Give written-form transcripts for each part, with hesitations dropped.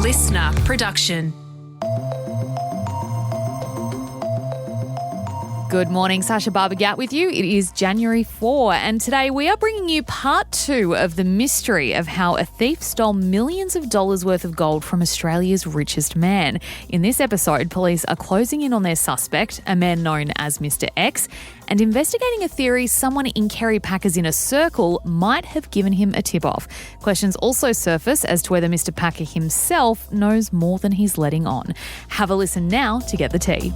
LiSTNR production. Good morning, Sasha Barbagat with you. It is January 4 and today we are bringing you part 2 of the mystery of how a thief stole millions of dollars worth of gold from Australia's richest man. In this episode, police are closing in on their suspect, a man known as Mr. X, and investigating a theory someone in Kerry Packer's inner circle might have given him a tip-off. Questions also surface as to whether Mr. Packer himself knows more than he's letting on. Have a listen now to get the tea.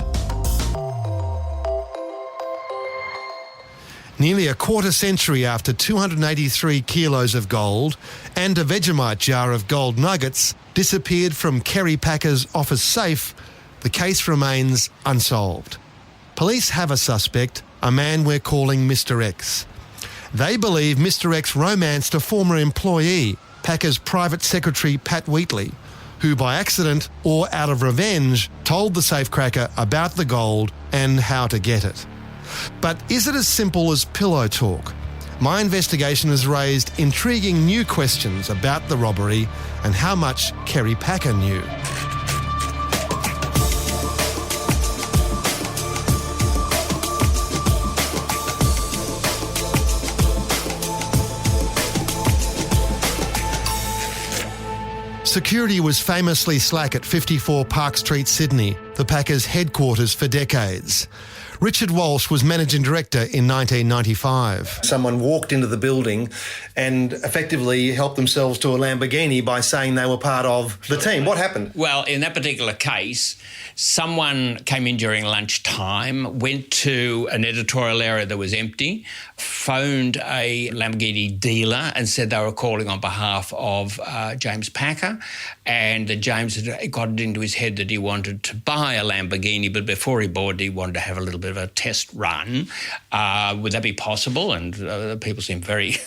Nearly a quarter century after 283 kilos of gold and a Vegemite jar of gold nuggets disappeared from Kerry Packer's office safe, the case remains unsolved. Police have a suspect, a man we're calling Mr. X. They believe Mr. X romanced a former employee, Packer's private secretary Pat Wheatley, who by accident or out of revenge told the safecracker about the gold and how to get it. But is it as simple as pillow talk? My investigation has raised intriguing new questions about the robbery and how much Kerry Packer knew. Security was famously slack at 54 Park Street, Sydney, the Packers' headquarters for decades. Richard Walsh was managing director in 1995. Someone walked into the building and effectively helped themselves to a Lamborghini by saying they were part of the team. What happened? Well, in that particular case, someone came in during lunchtime, went to an editorial area that was empty, phoned a Lamborghini dealer and said they were calling on behalf of James Packer, and that James had got it into his head that he wanted to buy a Lamborghini, but before he bought it, he wanted to have a little bit of a test run. Would that be possible? And people seemed very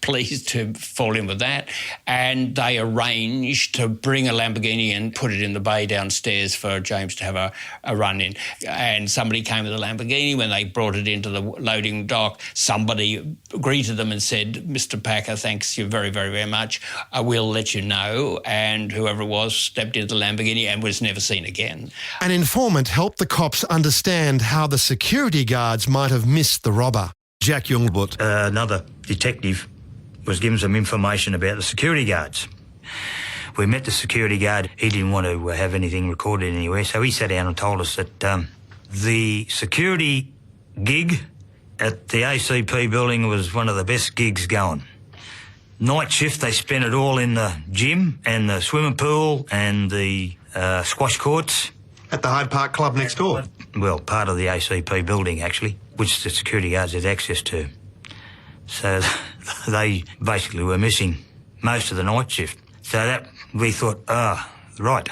pleased to fall in with that. And they arranged to bring a Lamborghini and put it in the bay downstairs for James to have a run in. And somebody came with a Lamborghini. When they brought it into the loading dock, somebody greeted them and said, "Mr. Packer, thanks you very, very, very much. I will let you know." And whoever it was stepped into the Lamborghini and was never seen again. An informant helped the cops understand how the security guards might have missed the robber. Jack Youngblood, another detective, was given some information about the security guards. We met the security guard. He didn't want to have anything recorded anywhere, so he sat down and told us that the security gig at the ACP building was one of the best gigs going. Night shift, they spent it all in the gym and the swimming pool and the squash courts. At the Hyde Park Club next door? Well, part of the ACP building, actually, which the security guards had access to. So they basically were missing most of the night shift. So that we thought, right,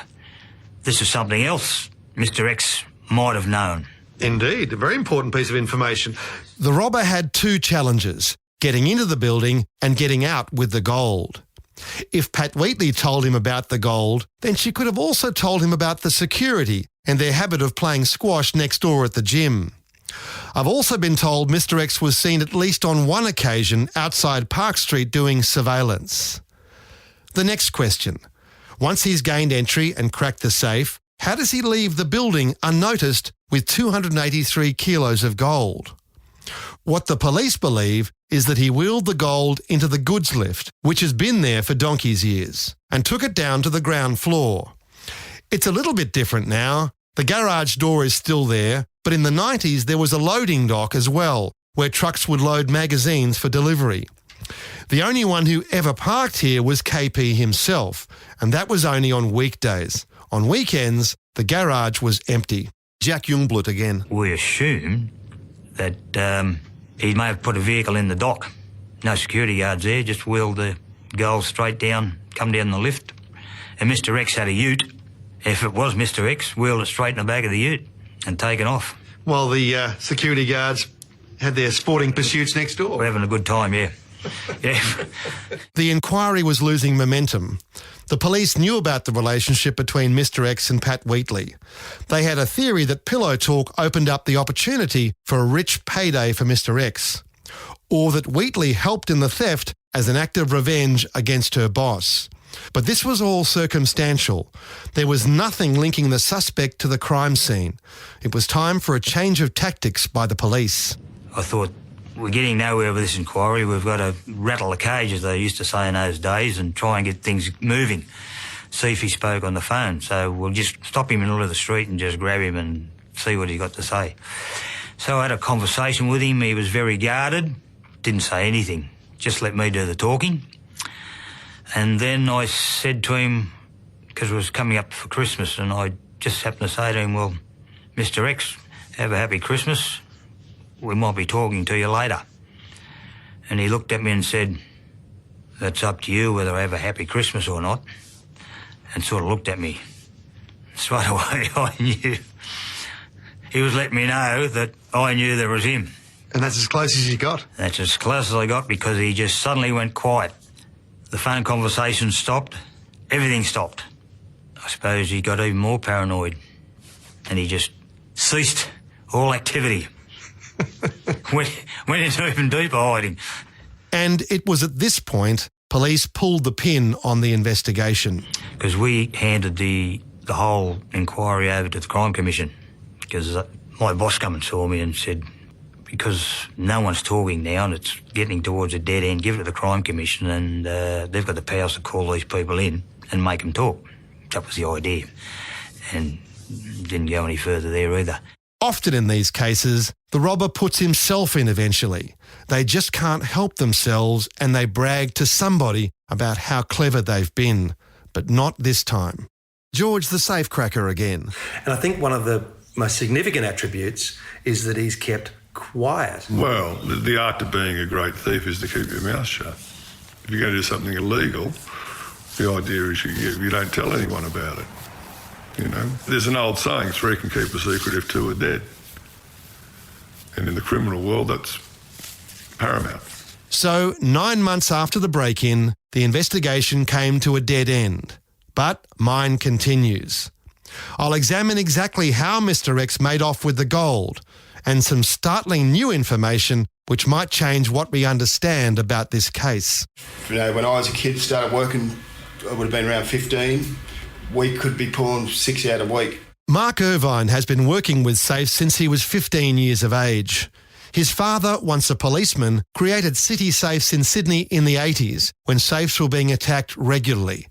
this is something else Mr. X might have known. Indeed, a very important piece of information. The robber had two challenges: getting into the building and getting out with the gold. If Pat Wheatley told him about the gold, then she could have also told him about the security and their habit of playing squash next door at the gym. I've also been told Mr. X was seen at least on one occasion outside Park Street doing surveillance. The next question: once he's gained entry and cracked the safe, how does he leave the building unnoticed with 283 kilos of gold? What the police believe is that he wheeled the gold into the goods lift, which has been there for donkey's years, and took it down to the ground floor. It's a little bit different now. The garage door is still there, but in the 90s there was a loading dock as well, where trucks would load magazines for delivery. The only one who ever parked here was KP himself, and that was only on weekdays. On weekends, the garage was empty. Jack Youngblood again. We assume that he may have put a vehicle in the dock. No security guards there, just wheeled the gold straight down, come down the lift. And Mr. X had a ute. If it was Mr. X, wheeled it straight in the back of the ute and taken off. While the security guards had their sporting pursuits next door. We're having a good time, yeah. Yeah. The inquiry was losing momentum. The police knew about the relationship between Mr. X and Pat Wheatley. They had a theory that pillow talk opened up the opportunity for a rich payday for Mr. X, or that Wheatley helped in the theft as an act of revenge against her boss. But this was all circumstantial. There was nothing linking the suspect to the crime scene. It was time for a change of tactics by the police. I thought, we're getting nowhere with this inquiry. We've got to rattle the cage, as they used to say in those days, and try and get things moving. See if he spoke on the phone. So we'll just stop him in the middle of the street and just grab him and see what he's got to say. So I had a conversation with him. He was very guarded, didn't say anything, just let me do the talking. And then I said to him, because it was coming up for Christmas, and I just happened to say to him, well, Mr. X, have a happy Christmas. We might be talking to you later. And he looked at me and said, that's up to you whether I have a happy Christmas or not. And sort of looked at me. Straight away, I knew. He was letting me know that I knew there was him. And that's as close as you got? That's as close as I got, because he just suddenly went quiet. The phone conversation stopped. Everything stopped. I suppose he got even more paranoid. And he just ceased all activity. went into even deeper hiding. And it was at this point police pulled the pin on the investigation. Because we handed the whole inquiry over to the Crime Commission, because my boss come and saw me and said, because no one's talking now and it's getting towards a dead end, give it to the Crime Commission, and they've got the powers to call these people in and make them talk. That was the idea. And didn't go any further there either. Often in these cases, the robber puts himself in eventually. They just can't help themselves and they brag to somebody about how clever they've been. But not this time. George the safecracker again. And I think one of the most significant attributes is that he's kept quiet. Well, the art of being a great thief is to keep your mouth shut. If you're going to do something illegal, the idea is you don't tell anyone about it. You know, there's an old saying, three can keep a secret if two are dead. And in the criminal world, that's paramount. So 9 months after the break-in, the investigation came to a dead end. But mine continues. I'll examine exactly how Mr. X made off with the gold and some startling new information which might change what we understand about this case. You know, when I was a kid, started working, I would have been around 15. We could be pulling 6 out a week. Mark Irvine has been working with safes since he was 15 years of age. His father, once a policeman, created city safes in Sydney in the 80s when safes were being attacked regularly.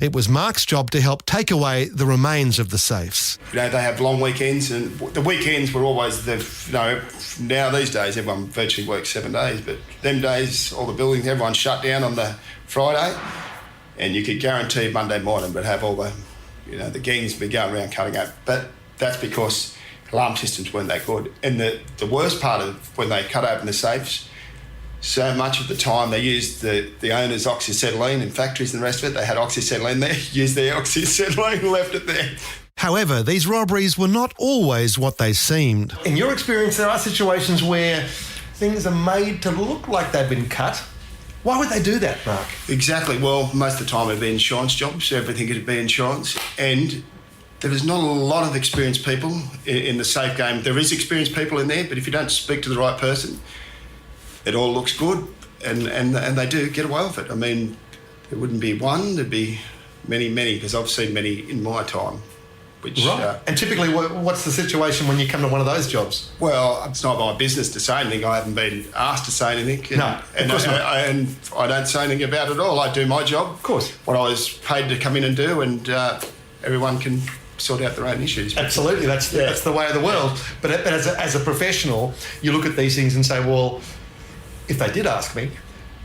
It was Mark's job to help take away the remains of the safes. You know, they have long weekends, and the weekends were always now these days everyone virtually works 7 days, but them days, all the buildings, everyone's shut down on the Friday, and you could guarantee Monday morning but have all the, the gangs be going around cutting up. But that's because alarm systems weren't that good. And the worst part of when they cut open the safes, so much of the time they used the owner's oxyacetylene in factories and the rest of it. They had oxyacetylene there, used their oxyacetylene and left it there. However, these robberies were not always what they seemed. In your experience, there are situations where things are made to look like they've been cut. Why would they do that, Mark? Exactly. Well, most of the time it'd be insurance jobs. Everything would be insurance. And there is not a lot of experienced people in the safe game. There is experienced people in there, but if you don't speak to the right person, it all looks good, and they do get away with it. I mean, there wouldn't be one, there'd be many, because I've seen many in my time. Which, right. And typically, what's the situation when you come to one of those jobs? Well, it's not my business to say anything. I haven't been asked to say anything. No, of course not. And I don't say anything about it at all. I do my job. Of course. What I was paid to come in and do, and everyone can sort out their own issues. Absolutely, that's the way of the world. But as a professional, you look at these things and say, well, if they did ask me,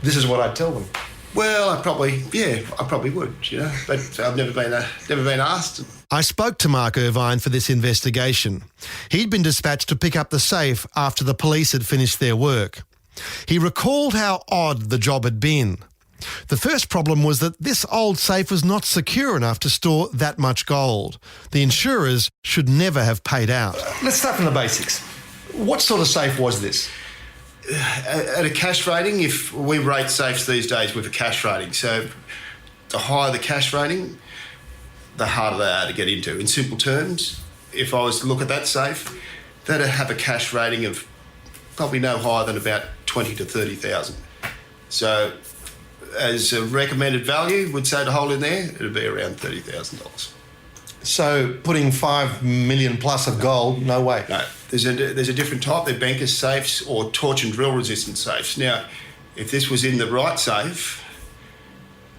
this is what I'd tell them. Well, I probably would, but I've never been asked. I spoke to Mark Irvine for this investigation. He'd been dispatched to pick up the safe after the police had finished their work. He recalled how odd the job had been. The first problem was that this old safe was not secure enough to store that much gold. The insurers should never have paid out. Let's start from the basics. What sort of safe was this? At a cash rating, if we rate safes these days with a cash rating, so the higher the cash rating, the harder they are to get into. In simple terms, if I was to look at that safe, that'd have a cash rating of probably no higher than about 20 to 30,000. So as a recommended value would say to hold in there, it'd be around $30,000. So putting 5 million plus of gold, no way. No, there's a different type. They're banker's safes or torch and drill resistant safes. Now, if this was in the right safe,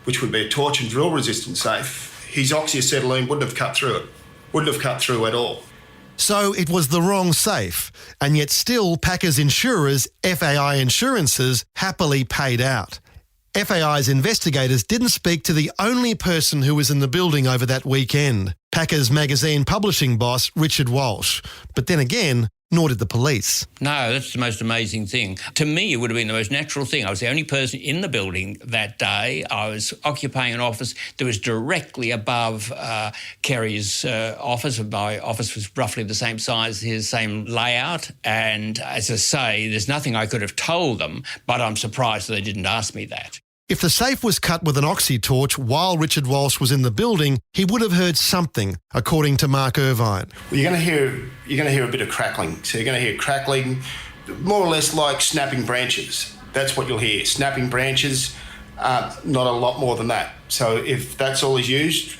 which would be a torch and drill resistant safe, his oxyacetylene wouldn't have cut through it. Wouldn't have cut through at all. So it was the wrong safe, and yet still Packer's insurers, FAI Insurances, happily paid out. FAI's investigators didn't speak to the only person who was in the building over that weekend, Packer's magazine publishing boss, Richard Walsh. But then again, nor did the police. No, that's the most amazing thing. To me, it would have been the most natural thing. I was the only person in the building that day. I was occupying an office that was directly above Kerry's office. My office was roughly the same size, his same layout. And as I say, there's nothing I could have told them, but I'm surprised that they didn't ask me that. If the safe was cut with an oxy torch while Richard Walsh was in the building, he would have heard something, according to Mark Irvine. Well, you're going to hear a bit of crackling. So you're going to hear crackling, more or less like snapping branches. That's what you'll hear. Snapping branches, not a lot more than that. So if that's all is used.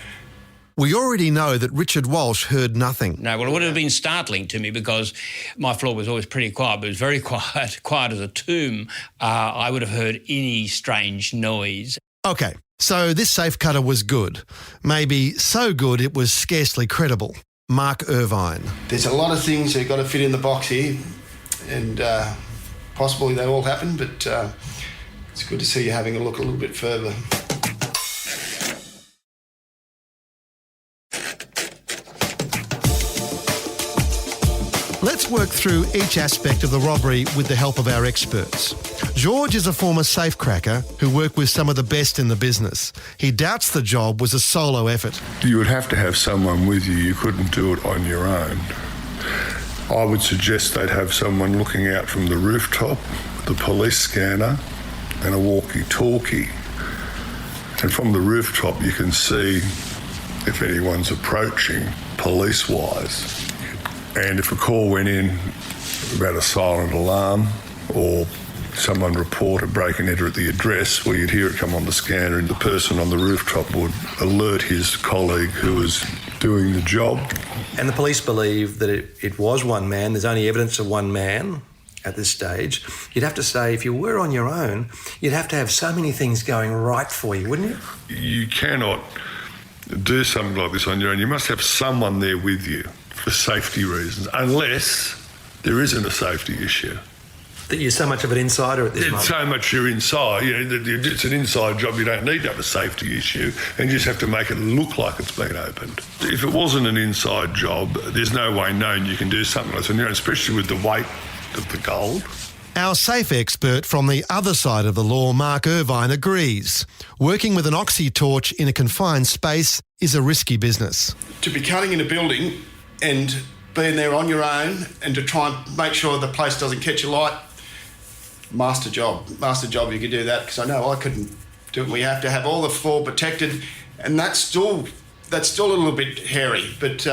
We already know that Richard Walsh heard nothing. No, well, it would have been startling to me because my floor was always pretty quiet, but it was very quiet, quiet as a tomb. I would have heard any strange noise. OK, so this safe cutter was good. Maybe so good it was scarcely credible. Mark Irvine. There's a lot of things that have got to fit in the box here, and possibly they all happen, but it's good to see you having a look a little bit further. Let's work through each aspect of the robbery with the help of our experts. George is a former safecracker who worked with some of the best in the business. He doubts the job was a solo effort. You would have to have someone with you. You couldn't do it on your own. I would suggest they'd have someone looking out from the rooftop, the police scanner, and a walkie-talkie. And from the rooftop, you can see if anyone's approaching police-wise. And if a call went in about a silent alarm or someone report a break and enter at the address, well, you'd hear it come on the scanner and the person on the rooftop would alert his colleague who was doing the job. And the police believe that it was one man. There's only evidence of one man at this stage. You'd have to say, if you were on your own, you'd have to have so many things going right for you, wouldn't you? You cannot do something like this on your own. You must have someone there with you for safety reasons, unless there isn't a safety issue. That you're so much of an insider at this moment. It's so much you're inside. You know, it's an inside job. You don't need to have a safety issue, and you just have to make it look like it's been opened. If it wasn't an inside job, there's no way known you can do something like this on your own, especially with the weight of the gold. Our safe expert from the other side of the law, Mark Irvine, agrees. Working with an oxy torch in a confined space is a risky business. To be cutting in a building and being there on your own and to try and make sure the place doesn't catch a light, master job you could do that, because I know I couldn't do it. We have to have all the floor protected, and that's still a little bit hairy, but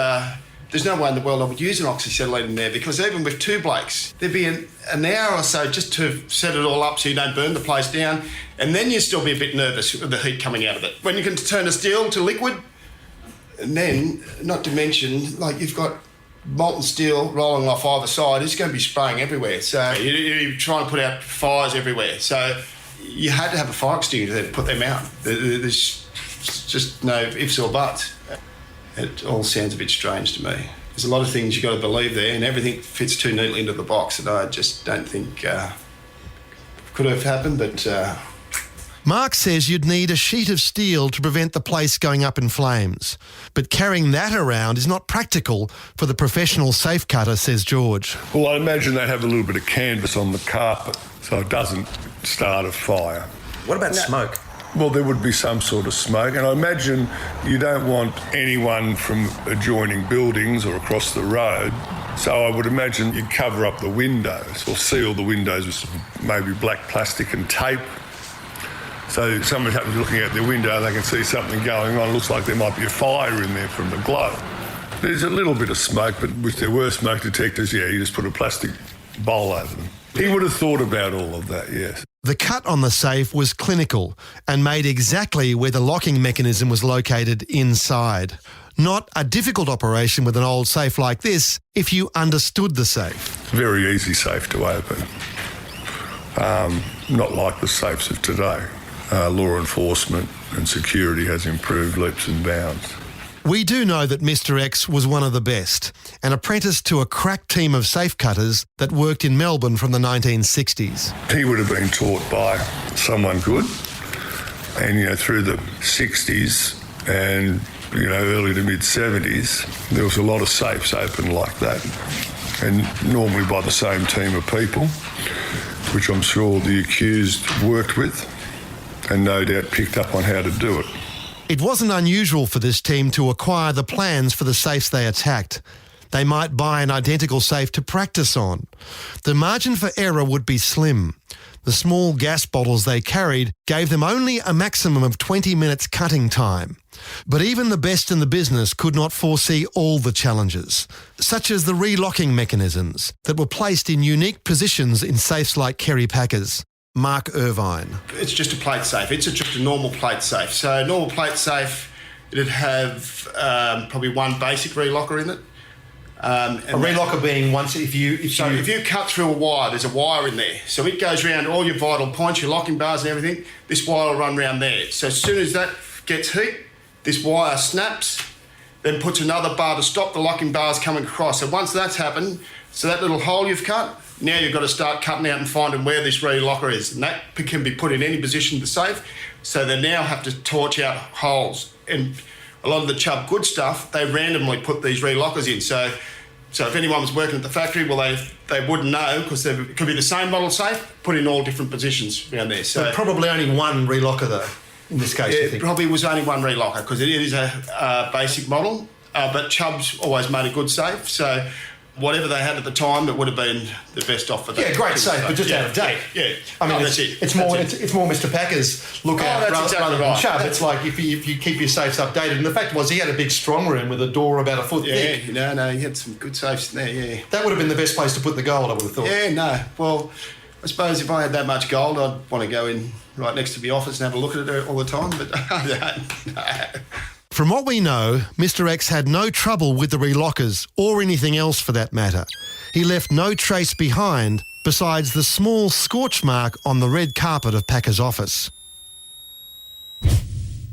there's no way in the world I would use an oxyacetylene in there, because even with two blokes, there'd be an hour or so just to set it all up so you don't burn the place down, and then you'd still be a bit nervous with the heat coming out of it. When you can turn a steel to liquid, and then, not to mention, like, you've got molten steel rolling off either side, it's going to be spraying everywhere. So you're trying to put out fires everywhere. So you had to have a fire extinguisher to put them out. There's just no ifs or buts. It all sounds a bit strange to me. There's a lot of things you've got to believe there, and everything fits too neatly into the box that I just don't think could have happened, but... Mark says you'd need a sheet of steel to prevent the place going up in flames. But carrying that around is not practical for the professional safe cutter, says George. Well, I imagine they'd have a little bit of canvas on the carpet so it doesn't start a fire. What about smoke? Well, there would be some sort of smoke, and I imagine you don't want anyone from adjoining buildings or across the road, so I would imagine you'd cover up the windows or seal the windows with some maybe black plastic and tape. So if someone happens looking out their window, they can see something going on. It looks like there might be a fire in there from the glow. There's a little bit of smoke, but if there were smoke detectors, yeah, you just put a plastic bowl over them. He would have thought about all of that, yes. The cut on the safe was clinical and made exactly where the locking mechanism was located inside. Not a difficult operation with an old safe like this if you understood the safe. Very easy safe to open. Not like the safes of today. Law enforcement and security has improved leaps and bounds. We do know that Mr X was one of the best, an apprentice to a crack team of safe cutters that worked in Melbourne from the 1960s. He would have been taught by someone good, and through the 60s and early to mid 70s, there was a lot of safes open like that, and normally by the same team of people, which I'm sure the accused worked with and no doubt picked up on how to do it. It wasn't unusual for this team to acquire the plans for the safes they attacked. They might buy an identical safe to practice on. The margin for error would be slim. The small gas bottles they carried gave them only a maximum of 20 minutes cutting time. But even the best in the business could not foresee all the challenges, such as the relocking mechanisms that were placed in unique positions in safes like Kerry Packer's. Mark Irvine. It's just a plate safe. It's just a normal plate safe. So a normal plate safe, it'd have probably one basic relocker in it. A relocker being if you cut through a wire, there's a wire in there. So it goes around all your vital points, your locking bars and everything. This wire will run around there. So as soon as that gets heat, this wire snaps, then puts another bar to stop the locking bars coming across. So once that's happened, so that little hole you've cut, now you've got to start cutting out and finding where this relocker is. And that can be put in any position of the safe. So they now have to torch out holes. And a lot of the Chubb good stuff, they randomly put these relockers in. So if anyone was working at the factory, well, they wouldn't know because it could be the same model safe, put in all different positions around there. So but probably only one relocker though, in this case. It probably was only one relocker because it is a basic model. But Chubb's always made a good safe. So whatever they had at the time, it would have been the best offer. Yeah, great safe, but just out of date. Yeah. I mean, that's it. It's more Mr. Packer's lookout rather than Chubb. It's like if you keep your safes updated. And the fact was he had a big strong room with a door about a foot thick. Yeah, no, he had some good safes in there, yeah. That would have been the best place to put the gold, I would have thought. Yeah, no. Well, I suppose if I had that much gold, I'd want to go in right next to the office and have a look at it all the time, but no. From what we know, Mr X had no trouble with the relockers or anything else for that matter. He left no trace behind besides the small scorch mark on the red carpet of Packer's office.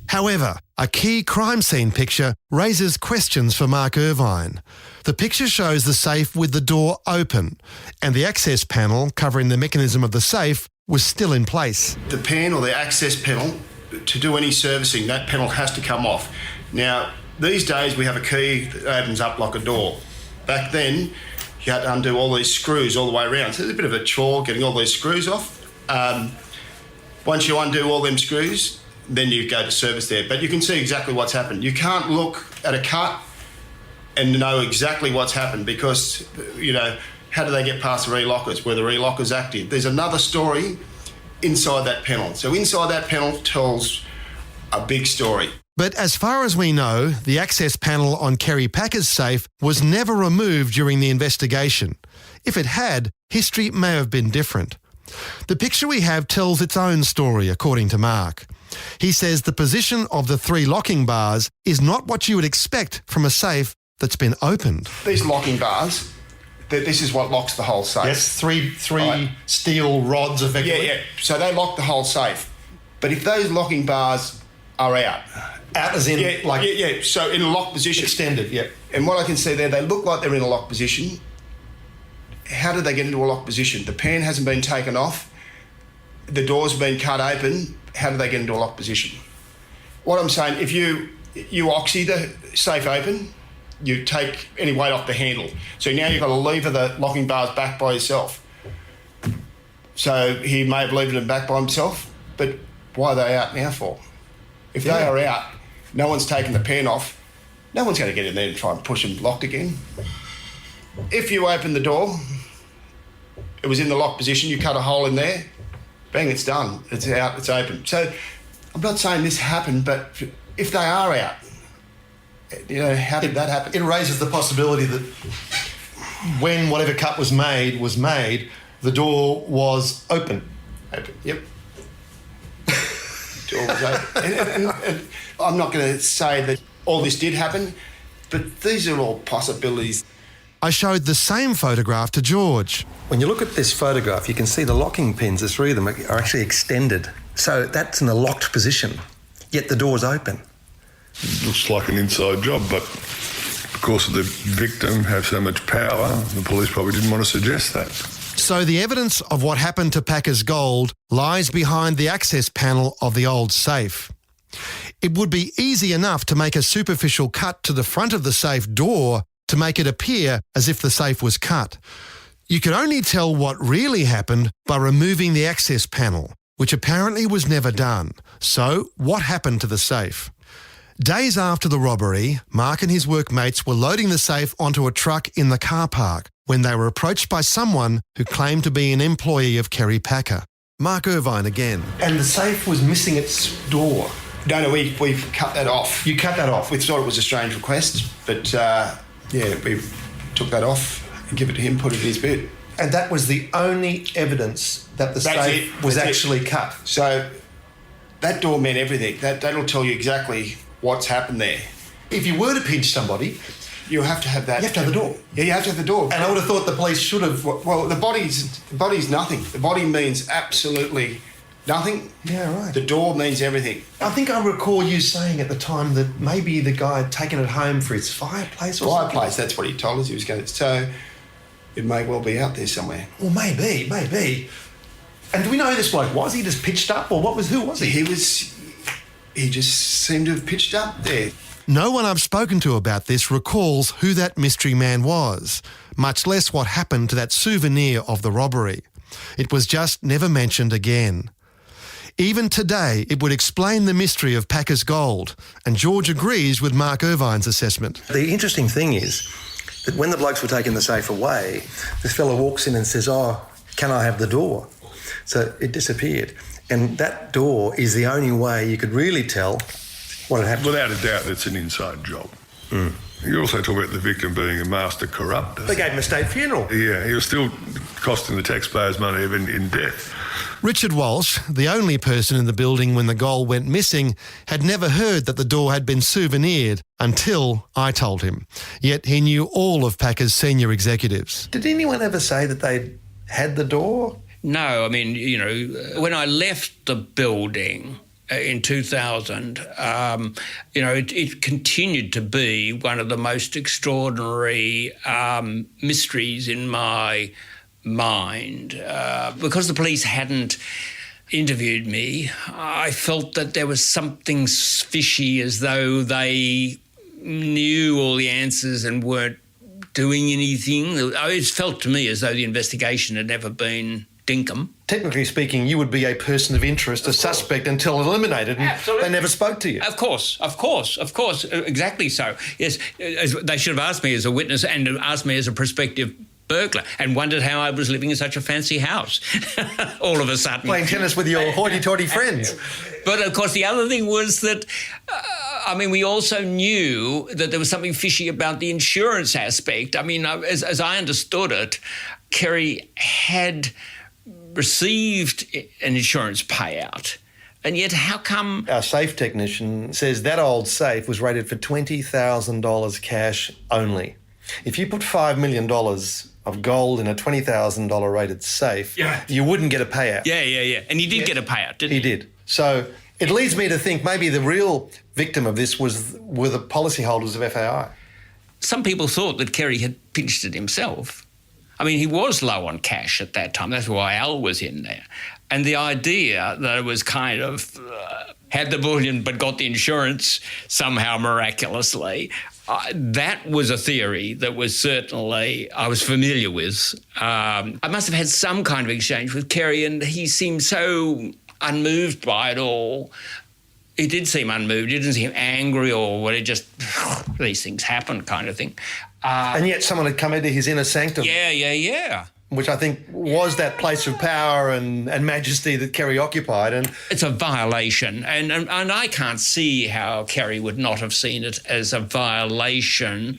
However, a key crime scene picture raises questions for Mark Irvine. The picture shows the safe with the door open and the access panel covering the mechanism of the safe was still in place. The pan or the access panel, to do any servicing, that panel has to come off. Now, these days we have a key that opens up like a door. Back then, you had to undo all these screws all the way around. So it's a bit of a chore getting all these screws off. Once you undo all them screws, then you go to service there. But you can see exactly what's happened. You can't look at a cut and know exactly what's happened because, how do they get past the relockers? Were the relockers active? There's another story inside that panel. So inside that panel tells a big story. But as far as we know, the access panel on Kerry Packer's safe was never removed during the investigation. If it had, history may have been different. The picture we have tells its own story, according to Mark. He says the position of the 3 locking bars is not what you would expect from a safe that's been opened. These locking bars, this is what locks the whole safe. Yes, three steel rods effectively. Yeah. So they lock the whole safe. But if those locking bars are out as in so in a locked position. Extended, yeah. And what I can see there, they look like they're in a locked position. How did they get into a locked position? The pan hasn't been taken off. The doors have been cut open. How did they get into a locked position? What I'm saying, if you oxy the safe open, you take any weight off the handle. So now you've got to lever the locking bars back by yourself. So he may have levered them back by himself, but why are they out now for? If they are out, no one's taken the pan off, no one's going to get in there and try and push them locked again. If you open the door, it was in the locked position, you cut a hole in there, bang, it's done. It's out, it's open. So I'm not saying this happened, but if they are out, how did that happen? It raises the possibility that when whatever cut was made, the door was open. Open. Yep. Door was open. And I'm not going to say that all this did happen, but these are all possibilities. I showed the same photograph to George. When you look at this photograph, you can see the locking pins, the three of them, are actually extended. So that's in a locked position, yet the door's open. It looks like an inside job, but because the victim have so much power, the police probably didn't want to suggest that. So the evidence of what happened to Packer's gold lies behind the access panel of the old safe. It would be easy enough to make a superficial cut to the front of the safe door to make it appear as if the safe was cut. You could only tell what really happened by removing the access panel, which apparently was never done. So what happened to the safe? Days after the robbery, Mark and his workmates were loading the safe onto a truck in the car park when they were approached by someone who claimed to be an employee of Kerry Packer. Mark Irvine again. And the safe was missing its door. No, we've cut that off. You cut that off? We thought it was a strange request, but we took that off and give it to him, put it in his boot. And that was the only evidence that the safe was actually cut? So that door meant everything. That'll tell you exactly what's happened there. If you were to pinch somebody, you have to have that. You have to have the door. Yeah, you have to have the door. And I would have thought the police should have. Well, the body's nothing. The body means absolutely nothing. Yeah, right. The door means everything. I think I recall you saying at the time that maybe the guy had taken it home for his fireplace or something. Fireplace, that's what he told us he was going to. So it may well be out there somewhere. Well, maybe. And do we know who this bloke was? He just pitched up, or who was he? He just seemed to have pitched up there. No one I've spoken to about this recalls who that mystery man was, much less what happened to that souvenir of the robbery. It was just never mentioned again. Even today, it would explain the mystery of Packer's gold, and George agrees with Mark Irvine's assessment. The interesting thing is that when the blokes were taking the safe away, this fellow walks in and says, "Oh, can I have the door?" So it disappeared. And that door is the only way you could really tell what had happened. Without a doubt, it's an inside job. You also talk about the victim being a master corrupter. They gave him a state funeral. Yeah, he was still costing the taxpayers money even in death. Richard Walsh, the only person in the building when the gold went missing, had never heard that the door had been souvenired until I told him. Yet he knew all of Packer's senior executives. Did anyone ever say that they had the door? No, I mean, when I left the building in 2000, it continued to be one of the most extraordinary mysteries in my mind. Because the police hadn't interviewed me, I felt that there was something fishy, as though they knew all the answers and weren't doing anything. It felt to me as though the investigation had never been dinkum. Technically speaking, you would be a person of interest, a suspect, until eliminated, and Absolutely. they never spoke to you. Of course, exactly so. Yes, they should have asked me as a witness and asked me as a prospective burglar, and wondered how I was living in such a fancy house all of a sudden. Playing tennis with your hoity-toity friends. But, of course, the other thing was that, we also knew that there was something fishy about the insurance aspect. As I understood it, Kerry had received an insurance payout. And yet how come... Our safe technician says that old safe was rated for $20,000 cash only. If you put $5 million of gold in a $20,000 rated safe, you wouldn't get a payout. Yeah. And he did get a payout, didn't he? He did. So it leads me to think maybe the real victim of this were the policyholders of FAI. Some people thought that Kerry had pinched it himself. He was low on cash at that time. That's why Al was in there. And the idea that it was kind of had the bullion but got the insurance somehow miraculously, that was a theory that was certainly I was familiar with. I must have had some kind of exchange with Kerry, and he seemed so unmoved by it all. He did seem unmoved. He didn't seem angry or what. It just, these things happen kind of thing. And yet someone had come into his inner sanctum. Yeah. which I think was that place of power and majesty that Kerry occupied. And it's a violation. And I can't see how Kerry would not have seen it as a violation.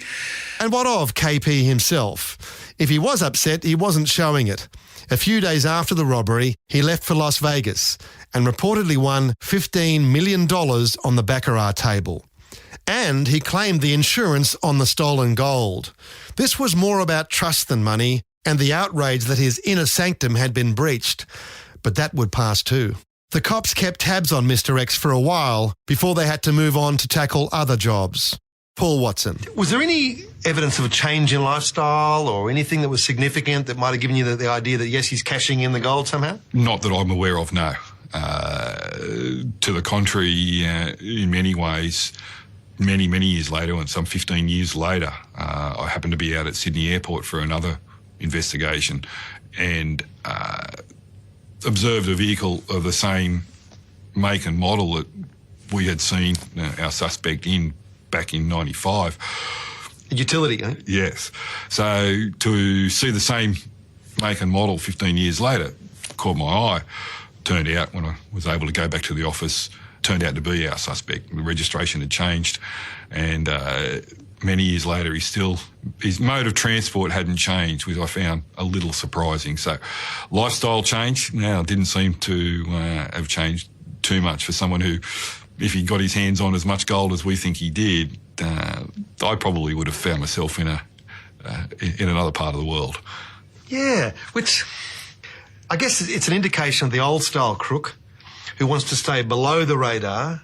And what of KP himself? If he was upset, he wasn't showing it. A few days after the robbery, he left for Las Vegas and reportedly won $15 million on the baccarat table. And he claimed the insurance on the stolen gold. This was more about trust than money and the outrage that his inner sanctum had been breached. But that would pass too. The cops kept tabs on Mr. X for a while before they had to move on to tackle other jobs. Paul Watson. Was there any evidence of a change in lifestyle or anything that was significant that might have given you the idea that, yes, he's cashing in the gold somehow? Not that I'm aware of, no. To the contrary, in many ways, many years later, and some 15 years later, I happened to be out at Sydney Airport for another investigation and observed a vehicle of the same make and model that we had seen our suspect in back in 95. A utility, eh? Yes. So to see the same make and model 15 years later caught my eye. Turned out, when I was able to go back to the office, turned out to be our suspect. The registration had changed, and many years later, his mode of transport hadn't changed, which I found a little surprising. So lifestyle change, it didn't seem to have changed too much for someone who, if he got his hands on as much gold as we think he did, I probably would have found myself in another part of the world. Yeah, which I guess it's an indication of the old-style crook who wants to stay below the radar,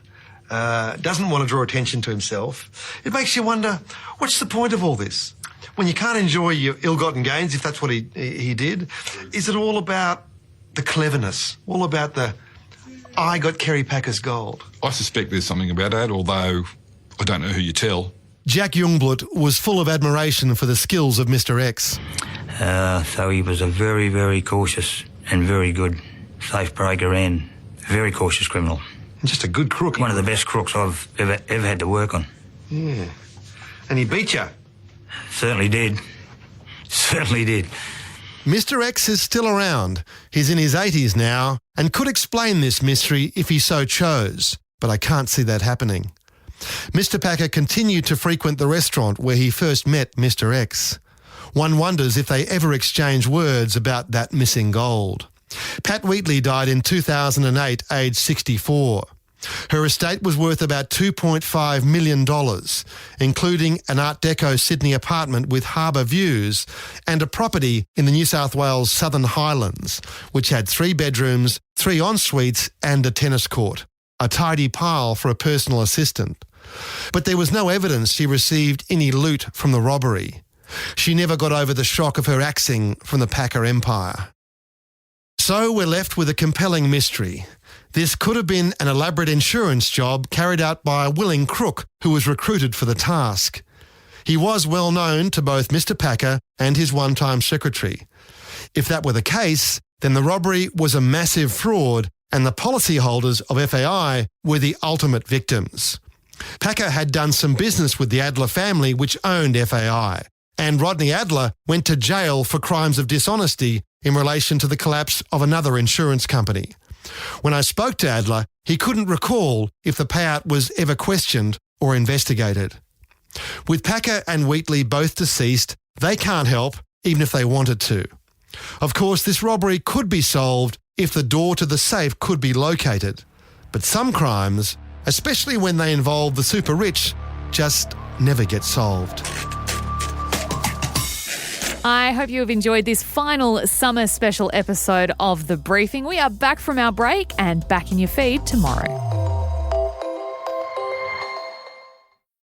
doesn't want to draw attention to himself. It makes you wonder, what's the point of all this? When you can't enjoy your ill-gotten gains, if that's what he did, is it all about the cleverness, all about the, I got Kerry Packer's gold? I suspect there's something about that, although I don't know who you tell. Jack Jungblut was full of admiration for the skills of Mr. X. So he was a very, very cautious and very good safe breaker and very cautious criminal. And just a good crook. One of the best crooks I've ever had to work on. Yeah. And he beat you? Certainly did. Certainly did. Mr. X is still around. He's in his 80s now and could explain this mystery if he so chose, but I can't see that happening. Mr. Packer continued to frequent the restaurant where he first met Mr. X. One wonders if they ever exchanged words about that missing gold. Pat Wheatley died in 2008, aged 64. Her estate was worth about $2.5 million, including an Art Deco Sydney apartment with harbour views and a property in the New South Wales Southern Highlands, which had 3 bedrooms, 3 en-suites and a tennis court. A tidy pile for a personal assistant. But there was no evidence she received any loot from the robbery. She never got over the shock of her axing from the Packer empire. So we're left with a compelling mystery. This could have been an elaborate insurance job carried out by a willing crook who was recruited for the task. He was well known to both Mr. Packer and his one-time secretary. If that were the case, then the robbery was a massive fraud and the policyholders of FAI were the ultimate victims. Packer had done some business with the Adler family, which owned FAI, and Rodney Adler went to jail for crimes of dishonesty in relation to the collapse of another insurance company. When I spoke to Adler, he couldn't recall if the payout was ever questioned or investigated. With Packer and Wheatley both deceased, they can't help, even if they wanted to. Of course, this robbery could be solved if the door to the safe could be located. But some crimes, especially when they involve the super rich, just never get solved. I hope you have enjoyed this final summer special episode of The Briefing. We are back from our break and back in your feed tomorrow.